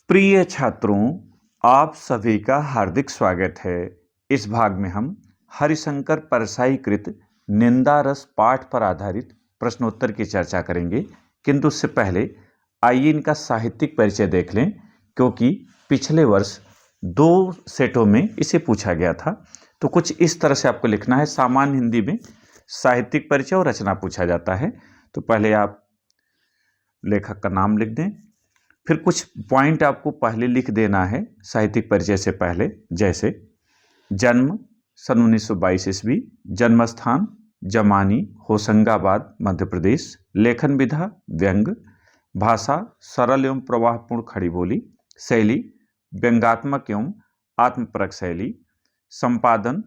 प्रिय छात्रों, आप सभी का हार्दिक स्वागत है। इस भाग में हम हरिशंकर परसाई कृत निंदा रस पाठ पर आधारित प्रश्नोत्तर की चर्चा करेंगे, किंतु उससे पहले आइए इनका साहित्यिक परिचय देख लें, क्योंकि पिछले वर्ष 2 सेटों में इसे पूछा गया था। तो कुछ इस तरह से आपको लिखना है। सामान्य हिंदी में साहित्यिक परिचय और रचना पूछा जाता है। तो पहले आप लेखक का नाम लिख दें, फिर कुछ पॉइंट आपको पहले लिख देना है साहित्यिक परिचय से पहले, जैसे जन्म सन 1922 ईस्वी, जन्म स्थान जमानी होशंगाबाद मध्य प्रदेश, लेखन विधा व्यंग, भाषा सरल एवं प्रवाहपूर्ण खड़ी बोली, शैली व्यंगात्मक एवं आत्मपरक शैली, संपादन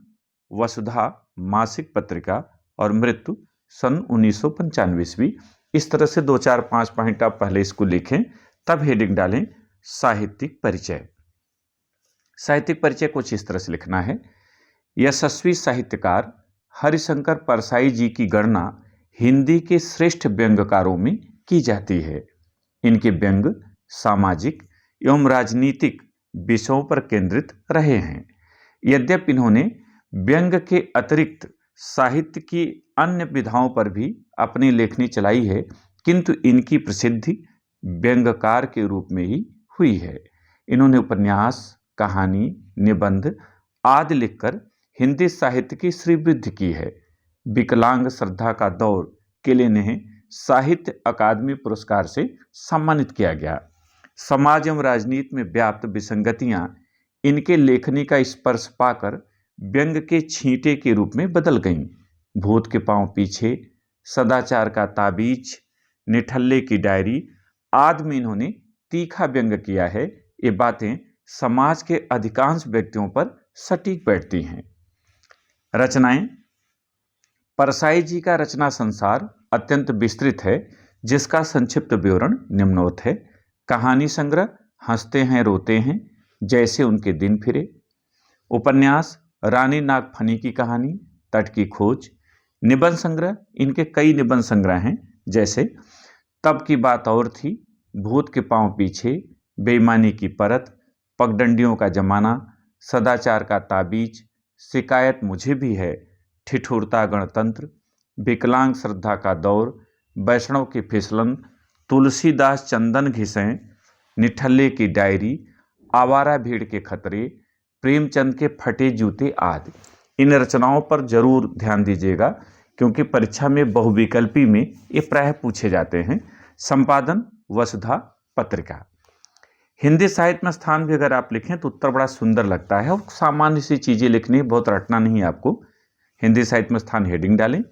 वसुधा मासिक पत्रिका, और मृत्यु सन 1995 ईस्वी। इस तरह से 2, 4, 5 पॉइंट आप पहले इसको लिखें, तब हेडिंग डालें साहित्यिक परिचय। साहित्यिक परिचय कुछ इस तरह से लिखना है। यशस्वी साहित्यकार हरिशंकर परसाई जी की गणना हिंदी के श्रेष्ठ व्यंग्यकारों में की जाती है। इनके व्यंग सामाजिक एवं राजनीतिक विषयों पर केंद्रित रहे हैं। यद्यपि इन्होंने व्यंग के अतिरिक्त साहित्य की अन्य विधाओं पर भी अपनी लेखनी चलाई है, किंतु इनकी प्रसिद्धि व्यंग्यकार के रूप में ही हुई है। इन्होंने उपन्यास, कहानी, निबंध आदि लिखकर हिंदी साहित्य की श्रीवृद्धि की है। विकलांग श्रद्धा का दौर के लिए इन्हें साहित्य अकादमी पुरस्कार से सम्मानित किया गया। समाज एवं राजनीति में व्याप्त विसंगतियां इनके लेखनी का स्पर्श पाकर व्यंग के छींटे के रूप में बदल गईं। भूत के पांव पीछे, सदाचार का ताबीज, निठल्ले की डायरी आदि में इन्होंने तीखा व्यंग किया है। ये बातें समाज के अधिकांश व्यक्तियों पर सटीक बैठती हैं। रचनाएं। परसाई जी का रचना संसार अत्यंत विस्तृत है, जिसका संक्षिप्त विवरण निम्नवत है। कहानी संग्रह हंसते हैं रोते हैं, जैसे उनके दिन फिरे। उपन्यास रानी नागफनी की कहानी, तट की खोज। निबंध संग्रह इनके कई निबंध संग्रह हैं, जैसे तब की बात और थी, भूत के पांव पीछे, बेईमानी की परत, पगडंडियों का जमाना, सदाचार का ताबीज, शिकायत मुझे भी है, ठिठुरता गणतंत्र, विकलांग श्रद्धा का दौर, वैष्णव की फिसलन, तुलसीदास चंदन घिसें, निठल्ले की डायरी, आवारा भीड़ के खतरे, प्रेमचंद के फटे जूते आदि। इन रचनाओं पर जरूर ध्यान दीजिएगा, क्योंकि परीक्षा में बहुविकल्पी में ये प्रायः पूछे जाते हैं। संपादन वसुधा पत्रिका। हिंदी साहित्य में स्थान भी अगर आप लिखें तो उत्तर बड़ा सुंदर लगता है, और सामान्य सी चीजें लिखनी है, बहुत रटना नहीं है आपको। हिंदी साहित्य में स्थान हेडिंग डालें,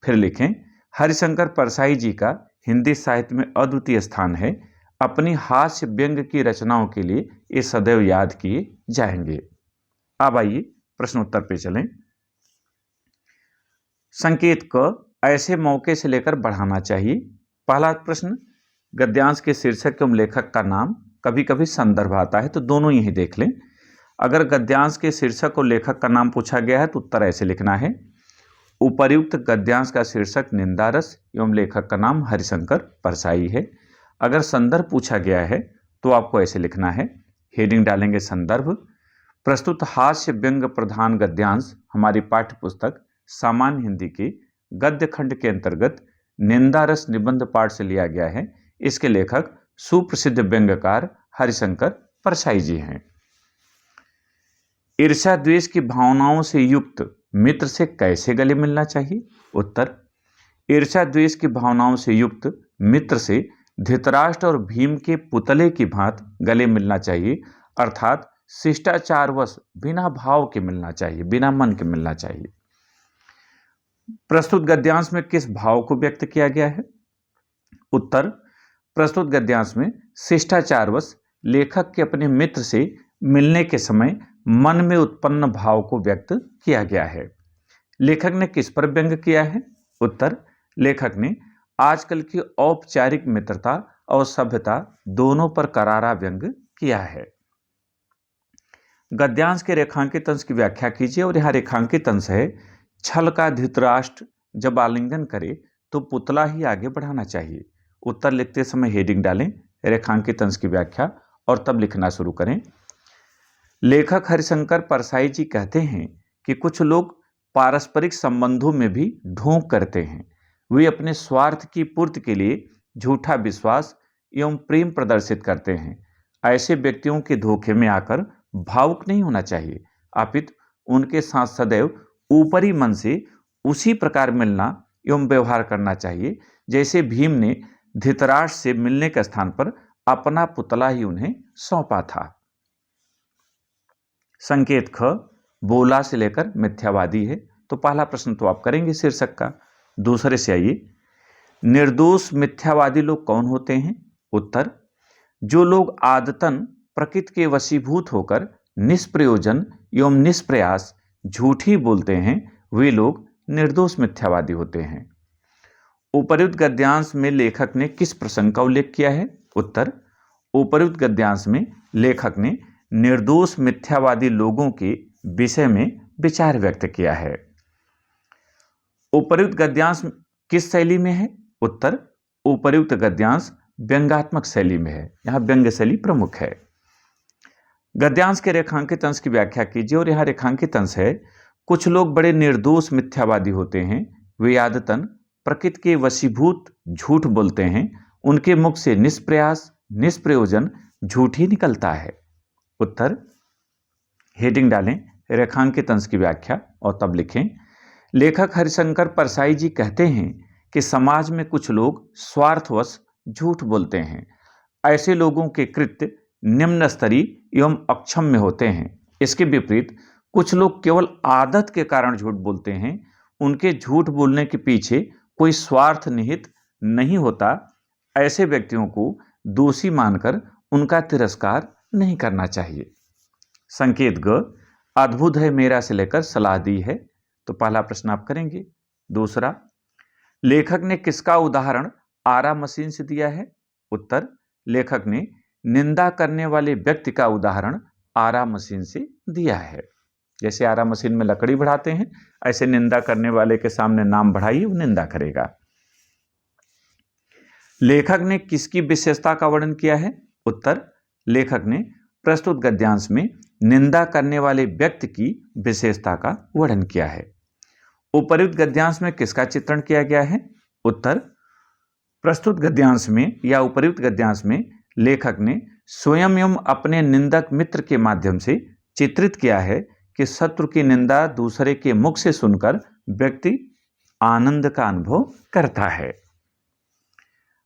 फिर लिखें हरिशंकर परसाई जी का हिंदी साहित्य में अद्वितीय स्थान है। अपनी हास्य व्यंग की रचनाओं के लिए ये सदैव याद किए जाएंगे। अब आइए प्रश्नोत्तर पे चलें। संकेत क ऐसे मौके से लेकर बढ़ाना चाहिए। पहला प्रश्न, गद्यांश के शीर्षक एवं लेखक का नाम। कभी कभी संदर्भ आता है, तो दोनों यही देख लें। अगर गद्यांश के शीर्षक और लेखक का नाम पूछा गया है तो उत्तर ऐसे लिखना है। उपर्युक्त गद्यांश का शीर्षक निंदा रस एवं लेखक का नाम हरिशंकर परसाई है। अगर संदर्भ पूछा गया है तो आपको ऐसे लिखना है, हेडिंग डालेंगे संदर्भ। प्रस्तुत हास्य व्यंग प्रधान गद्यांश हमारी पाठ्य पुस्तक सामान्य हिंदी के गद्य खंड के अंतर्गत निंदा रस निबंध पाठ से लिया गया है। इसके लेखक सुप्रसिद्ध व्यंग्यकार हरिशंकर परसाई जी हैं। ईर्ष्या द्वेष की भावनाओं से युक्त मित्र से कैसे गले मिलना चाहिए? उत्तर, ईर्ष्या द्वेष की भावनाओं से युक्त मित्र से धृतराष्ट्र और भीम के पुतले की भांति गले मिलना चाहिए, अर्थात शिष्टाचारवश बिना भाव के मिलना चाहिए, बिना मन के मिलना चाहिए। प्रस्तुत गद्यांश में किस भाव को व्यक्त किया गया है? उत्तर, प्रस्तुत गद्यांश में शिष्टाचारवश लेखक के अपने मित्र से मिलने के समय मन में उत्पन्न भाव को व्यक्त किया गया है। लेखक ने किस पर व्यंग किया है? उत्तर, लेखक ने आजकल की औपचारिक मित्रता और सभ्यता दोनों पर करारा व्यंग किया है। गद्यांश के रेखांकित अंश की व्याख्या कीजिए। और यहां रेखांकित अंश है, छल का धृतराष्ट्र जब आलिंगन करे तो पुतला ही आगे बढ़ाना चाहिए। उत्तर लिखते समय हेडिंग डालें रेखांकित अंश की व्याख्या और तब लिखना शुरू करें। लेखक हरिशंकर परसाई जी कहते हैं कि कुछ लोग पारस्परिक संबंधों में भी ढोंग करते हैं। वे अपने स्वार्थ की पूर्ति के लिए झूठा विश्वास एवं प्रेम प्रदर्शित करते हैं। ऐसे व्यक्तियों के धोखे में आकर भावुक नहीं होना चाहिए, अपितु उनके साथ सदैव ऊपरी मन से उसी प्रकार मिलना एवं व्यवहार करना चाहिए जैसे भीम ने धृतराष्ट्र से मिलने के स्थान पर अपना पुतला ही उन्हें सौंपा था। संकेत ख, बोला से लेकर मिथ्यावादी है। तो पहला प्रश्न तो आप करेंगे शीर्षक का। दूसरे से आइए, निर्दोष मिथ्यावादी लोग कौन होते हैं? उत्तर, जो लोग आदतन प्रकृति के वशीभूत होकर निष्प्रयोजन एवं निष्प्रयास झूठ ही बोलते हैं, वे लोग निर्दोष मिथ्यावादी होते हैं। उपर्युक्त गद्यांश में लेखक ने किस प्रसंग का उल्लेख किया है? उत्तर, उपर्युक्त गद्यांश में लेखक ने निर्दोष मिथ्यावादी लोगों के विषय में विचार व्यक्त किया है। उपर्युक्त गद्यांश किस शैली में है? उत्तर, उपर्युक्त गद्यांश व्यंग्यात्मक शैली में है। यहां व्यंग्य शैली प्रमुख है। गद्यांश के रेखांकित अंश की व्याख्या कीजिए। और यहां रेखांकित अंश है, कुछ लोग बड़े निर्दोष मिथ्यावादी होते हैं, वे आदतन प्रकृति के वशीभूत झूठ बोलते हैं, उनके मुख से निष्प्रयास निष्प्रयोजन झूठ ही निकलता है। उत्तर, हेडिंग डालें रेखांकित अंश की व्याख्या और तब लिखें। लेखक हरिशंकर परसाई जी कहते हैं कि समाज में कुछ लोग स्वार्थवश झूठ बोलते हैं। ऐसे लोगों के कृत्य निम्न स्तरीय एवं अक्षम्य होते हैं। इसके विपरीत कुछ लोग केवल आदत के कारण झूठ बोलते हैं। उनके झूठ बोलने के पीछे कोई स्वार्थ निहित नहीं होता। ऐसे व्यक्तियों को दोषी मानकर उनका तिरस्कार नहीं करना चाहिए। संकेत ग, अद्भुत है मेरा से लेकर सलाह दी है। तो पहला प्रश्न आप करेंगे। दूसरा, लेखक ने किसका उदाहरण आरा मशीन से दिया है? उत्तर, लेखक ने निंदा करने वाले व्यक्ति का उदाहरण आरा मशीन से दिया है। जैसे आरा मशीन में लकड़ी बढ़ाते हैं, ऐसे निंदा करने वाले के सामने नाम बढ़ाइए, वो निंदा करेगा। लेखक ने किसकी विशेषता का वर्णन किया है? उत्तर, लेखक ने प्रस्तुत गद्यांश में निंदा करने वाले व्यक्ति की विशेषता का वर्णन किया है। उपर्युक्त गद्यांश में किसका चित्रण किया गया है? उत्तर, प्रस्तुत गद्यांश में या उपर्युक्त गद्यांश में लेखक ने स्वयं एवं अपने निंदक मित्र के माध्यम से चित्रित किया है कि शत्रु की निंदा दूसरे के मुख से सुनकर व्यक्ति आनंद का अनुभव करता है।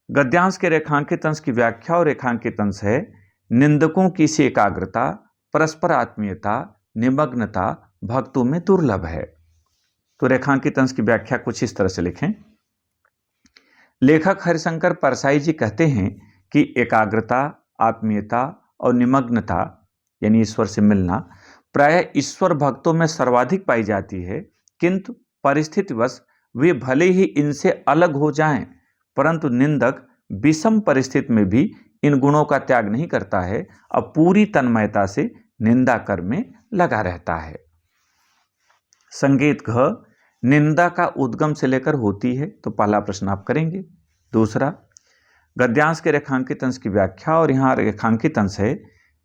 गद्यांश के रेखांकित अंश की व्याख्या और रेखांकित अंश है, निंदकों की सी एकाग्रता, परस्पर आत्मीयता, निमग्नता भक्तों में दुर्लभ है। तो रेखांकित अंश की व्याख्या कुछ इस तरह से लिखें। लेखक हरिशंकर परसाई जी कहते हैं कि एकाग्रता, आत्मीयता और निमग्नता यानी ईश्वर से मिलना प्रायः ईश्वर भक्तों में सर्वाधिक पाई जाती है, किंतु परिस्थितिवश वे भले ही इनसे अलग हो जाएं, परंतु निंदक विषम परिस्थिति में भी इन गुणों का त्याग नहीं करता है और पूरी तन्मयता से निंदा कर्म में लगा रहता है। संकेत घ, निंदा का उद्गम से लेकर होती है। तो पहला प्रश्न आप करेंगे। दूसरा, गद्यांश के रेखांकित अंश की व्याख्या और यहाँ रेखांकित अंश है,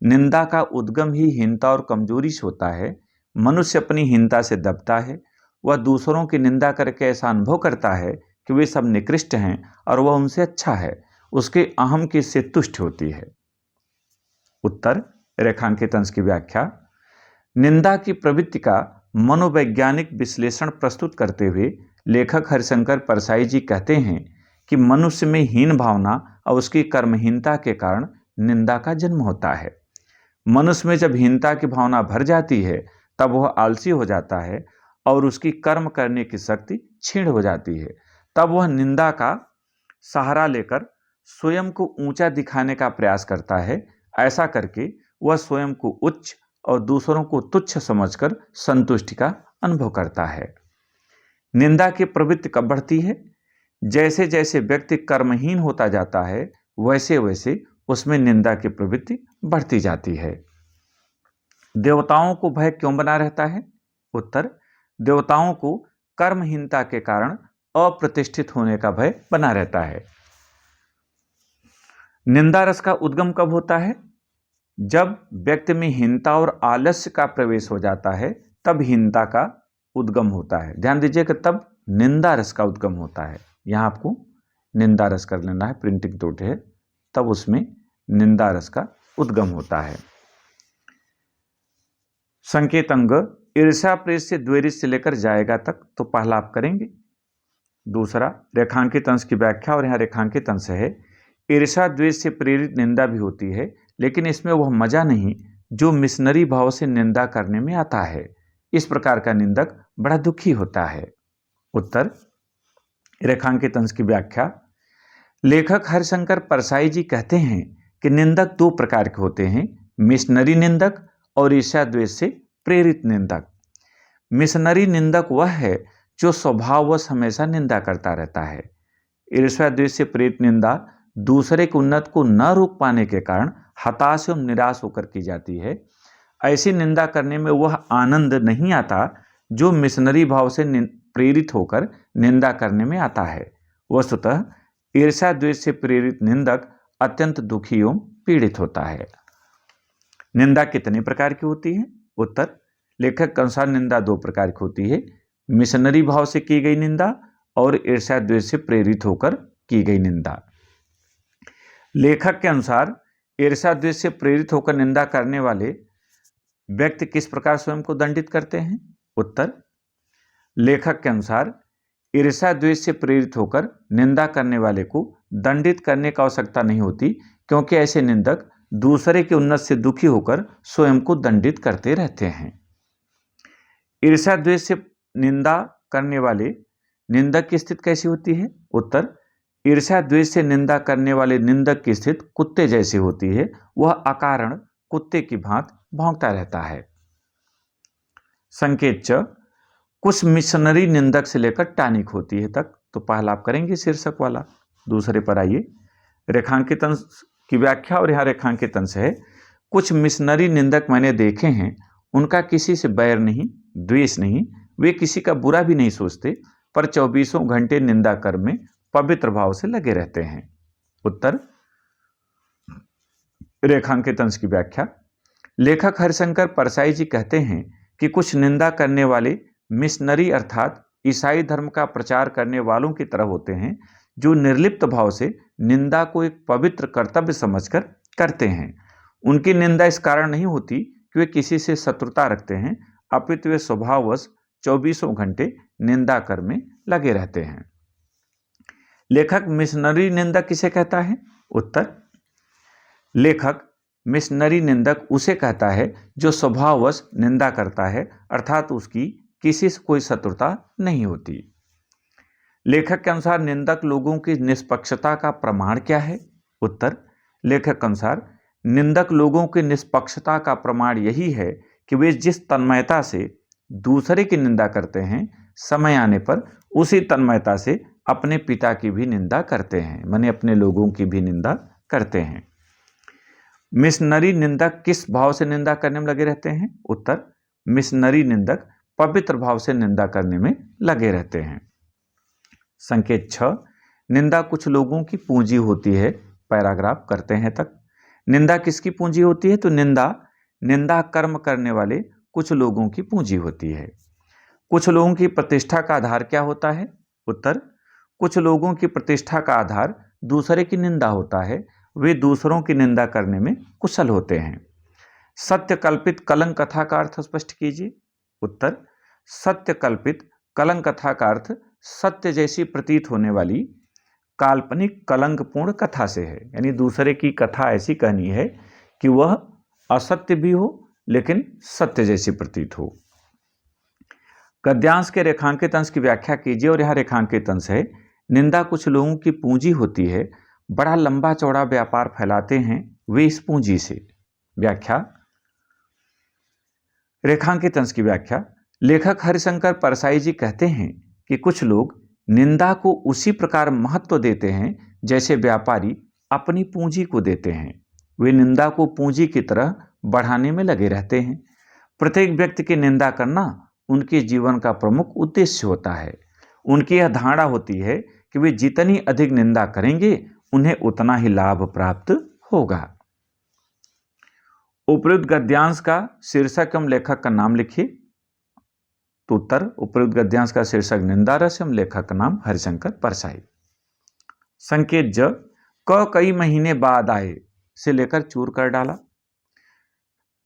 निंदा का उद्गम ही हीनता और कमजोरी से होता है। मनुष्य अपनी हीनता से दबता है। वह दूसरों की निंदा करके ऐसा अनुभव करता है कि वे सब निकृष्ट हैं और वह उनसे अच्छा है। उसके अहम की इससे तुष्ट होती है। उत्तर, रेखांकित अंश की व्याख्या, निंदा की प्रवृत्ति का मनोवैज्ञानिक विश्लेषण प्रस्तुत करते हुए लेखक हरिशंकर परसाई जी कहते हैं कि मनुष्य में हीन भावना और उसकी कर्महीनता के कारण निंदा का जन्म होता है। मनुष्य में जब हीनता की भावना भर जाती है तब वह आलसी हो जाता है और उसकी कर्म करने की शक्ति क्षीण हो जाती है। तब वह निंदा का सहारा लेकर स्वयं को ऊंचा दिखाने का प्रयास करता है। ऐसा करके वह स्वयं को उच्च और दूसरों को तुच्छ समझकर संतुष्टि का अनुभव करता है। निंदा की प्रवृत्ति कब बढ़ती है? जैसे जैसे व्यक्ति कर्महीन होता जाता है वैसे वैसे उसमें निंदा की प्रवृत्ति बढ़ती जाती है। देवताओं को भय क्यों बना रहता है? उत्तर, देवताओं को कर्महीनता के कारण अप्रतिष्ठित होने का भय बना रहता है। निंदा रस का उद्गम कब होता है? जब व्यक्ति में हीनता और आलस्य का प्रवेश हो जाता है तब हीनता का उद्गम होता है। ध्यान दीजिए कि तब निंदा रस का उद्गम होता है। यहाँ आपको निंदा रस कर लेना है, प्रिंटिंग त्रुटि है, तब उसमें निंदा रस का उद्गम होता है। संकेत अंग ईर्ष्या प्रेस से द्वेरित से लेकर जाएगा तक, तो पहला आप करेंगे। दूसरा रेखांकित अंश की व्याख्या, और यहाँ रेखांकित अंश है, ईर्ष्या द्वेष से प्रेरित निंदा भी होती है, लेकिन इसमें वह मजा नहीं जो मिशनरी भाव से निंदा करने में आता है। इस प्रकार का निंदक बड़ा दुखी होता है। उत्तर रेखांकित अंश की व्याख्या, लेखक हरिशंकर परसाई जी कहते हैं कि निंदक दो प्रकार के होते हैं, मिशनरी निंदक और ईर्ष्या द्वेष से प्रेरित निंदक। मिशनरी निंदक वह है जो स्वभाववश हमेशा निंदा करता रहता है। ईर्ष्या द्वेष से प्रेरित निंदा दूसरे के उन्नत को न रोक पाने के कारण हताश एवं निराश होकर की जाती है। ऐसी निंदा करने में वह आनंद नहीं आता जो मिशनरी भाव से प्रेरित होकर निंदा करने में आता है। वस्तुतः ईर्ष्या द्वेष से प्रेरित निंदक अत्यंत दुखी एवं पीड़ित होता है। निंदा कितने प्रकार की होती है? उत्तर लेखक के अनुसार निंदा दो प्रकार की होती है, मिशनरी भाव से की गई निंदा और ईर्ष्या द्वेष से प्रेरित होकर की गई निंदा। लेखक के अनुसार ईर्ष्या द्वेष से प्रेरित होकर निंदा करने वाले व्यक्ति किस प्रकार स्वयं को दंडित करते हैं? उत्तर लेखक के अनुसार ईर्ष्या द्वेष से प्रेरित होकर निंदा करने वाले को दंडित करने की आवश्यकता नहीं होती, क्योंकि ऐसे निंदक दूसरे के उन्नत से दुखी होकर स्वयं को दंडित करते रहते हैं। ईर्ष्या द्वेष से निंदा करने वाले निंदक की स्थिति कैसी होती है? उत्तर ईर्ष्या द्वेष से निंदा करने वाले निंदक की स्थिति कुत्ते जैसी होती है। वह अकारण कुत्ते की भांति भौंकता रहता है। संकेत च कुछ मिशनरी निंदक से लेकर टानिक होती है तक, तो पहला आप करेंगे शीर्षक वाला। दूसरे पर आइए, रेखांकित अंश की व्याख्या, और यहाँ रेखांकित अंश है, कुछ मिशनरी निंदक मैंने देखे हैं, उनका किसी से बैर नहीं, द्वेष नहीं, वे किसी का बुरा भी नहीं सोचते, पर 24 घंटे निंदा कर्म में पवित्र भाव से लगे रहते हैं। उत्तर रेखांकित अंश की व्याख्या, लेखक हरिशंकर परसाई जी कहते हैं कि कुछ निंदा करने वाले मिशनरी अर्थात ईसाई धर्म का प्रचार करने वालों की तरह होते हैं, जो निर्लिप्त भाव से निंदा को एक पवित्र कर्तव्य समझकर करते हैं। उनकी निंदा इस कारण नहीं होती कि वे किसी से शत्रुता रखते हैं, अपितु वे स्वभाववश 24 घंटे निंदा कर्म में लगे रहते हैं। लेखक मिशनरी निंदक किसे कहता है? उत्तर लेखक मिशनरी निंदक उसे कहता है जो स्वभाववश निंदा करता है, अर्थात उसकी किसी से कोई शत्रुता नहीं होती। लेखक के अनुसार निंदक लोगों की निष्पक्षता का प्रमाण क्या है? उत्तर लेखक के अनुसार निंदक लोगों की निष्पक्षता का प्रमाण यही है कि वे जिस तन्मयता से दूसरे की निंदा करते हैं, समय आने पर उसी तन्मयता से अपने पिता की भी निंदा करते हैं, माने अपने लोगों की भी निंदा करते हैं। मिशनरी निंदक किस भाव से निंदा करने में लगे रहते हैं? उत्तर मिशनरी निंदक पवित्र भाव से निंदा करने में लगे रहते हैं। संकेत 6, निंदा कुछ लोगों की पूंजी होती है। पैराग्राफ करते हैं तक। निंदा किसकी पूंजी होती है? तो निंदा कर्म करने वाले कुछ लोगों की पूंजी होती है। कुछ लोगों की प्रतिष्ठा का आधार क्या होता है? उत्तर कुछ लोगों की प्रतिष्ठा का आधार दूसरे की निंदा होता है। वे दूसरों की निंदा करने में कुशल होते हैं। सत्य कल्पित कलंक कथा का अर्थ स्पष्ट कीजिए। उत्तर सत्य कल्पित कलंक कथा का अर्थ सत्य जैसी प्रतीत होने वाली काल्पनिक कलंकपूर्ण कथा से है, यानी दूसरे की कथा ऐसी कहनी है कि वह असत्य भी हो लेकिन सत्य जैसी प्रतीत हो। गद्यांश के रेखांकित अंश की व्याख्या कीजिए, और यहाँ रेखांकित अंश है, निंदा कुछ लोगों की पूंजी होती है, बड़ा लंबा चौड़ा व्यापार फैलाते हैं वे इस पूंजी से। व्याख्या, रेखांकित अंश की व्याख्या, लेखक हरिशंकर परसाई जी कहते हैं कि कुछ लोग निंदा को उसी प्रकार महत्व देते हैं जैसे व्यापारी अपनी पूंजी को देते हैं। वे निंदा को पूंजी की तरह बढ़ाने में लगे रहते हैं। प्रत्येक व्यक्ति की निंदा करना उनके जीवन का प्रमुख उद्देश्य होता है। उनकी यह धारणा होती है कि वे जितनी अधिक निंदा करेंगे उन्हें उतना ही लाभ प्राप्त होगा। उपयुक्त गद्यांश का शीर्षक एवं लेखक का नाम लिखिए। तो उत्तर, उपयुक्त गद्यांश का शीर्षक निंदारस एवं लेखक का नाम हरिशंकर परसाई। संकेत ज, क कई महीने बाद आए से लेकर चूर कर डाला।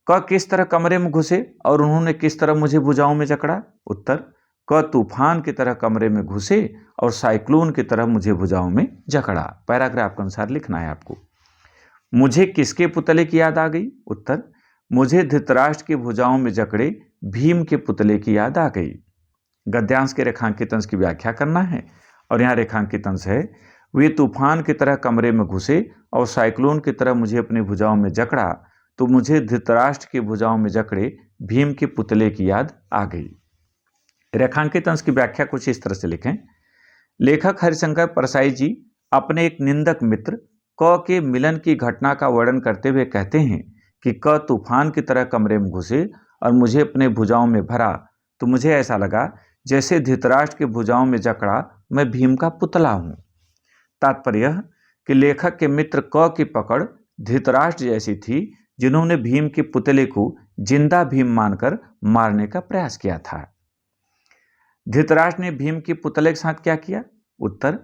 क किस तरह कमरे में घुसे और उन्होंने किस तरह मुझे भुजाओं में जकड़ा। उत्तर, क तूफान की तरह कमरे में घुसे और साइक्लोन की तरह मुझे भुजाओं में जकड़ा। पैराग्राफ के अनुसार लिखना है आपको। मुझे किसके पुतले की याद आ गई। उत्तर, मुझे धृतराष्ट्र की भुजाओं में जकड़े भीम के पुतले की याद आ गई। गद्यांश के रेखांकित अंश की व्याख्या करना है और यहाँ रेखांकित अंश है, वे तूफान की तरह कमरे में घुसे और साइक्लोन की तरह मुझे अपनी भुजाओं में जकड़ा तो मुझे धृतराष्ट्र की भुजाओं में जकड़े भीम के पुतले की याद आ गई। रेखांकित अंश की व्याख्या कुछ इस तरह से लिखें। लेखक हरिशंकर परसाई जी अपने एक निंदक मित्र क के मिलन की घटना का वर्णन करते हुए कहते हैं कि क तूफान की तरह कमरे में घुसे और मुझे अपने भुजाओं में भरा तो मुझे ऐसा लगा जैसे धृतराष्ट्र की भुजाओं में जकड़ा मैं भीम का पुतला हूं। तात्पर्य यह कि लेखक के मित्र क की पकड़ धृतराष्ट्र जैसी थी, जिन्होंने भीम के पुतले को जिंदा भीम मानकर मारने का प्रयास किया था। धृतराष्ट्र ने भीम के पुतले के साथ क्या किया। उत्तर,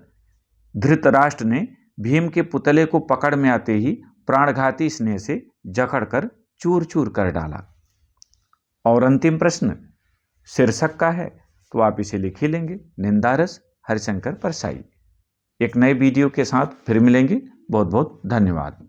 धृतराष्ट्र ने भीम के पुतले को पकड़ में आते ही प्राणघाती स्नेह से जकड़कर चूर चूर कर डाला। और अंतिम प्रश्न शीर्षक का है, तो आप इसे लिख ही लेंगे, निंदारस हरिशंकर परसाई। एक नए वीडियो के साथ फिर मिलेंगे। बहुत बहुत धन्यवाद।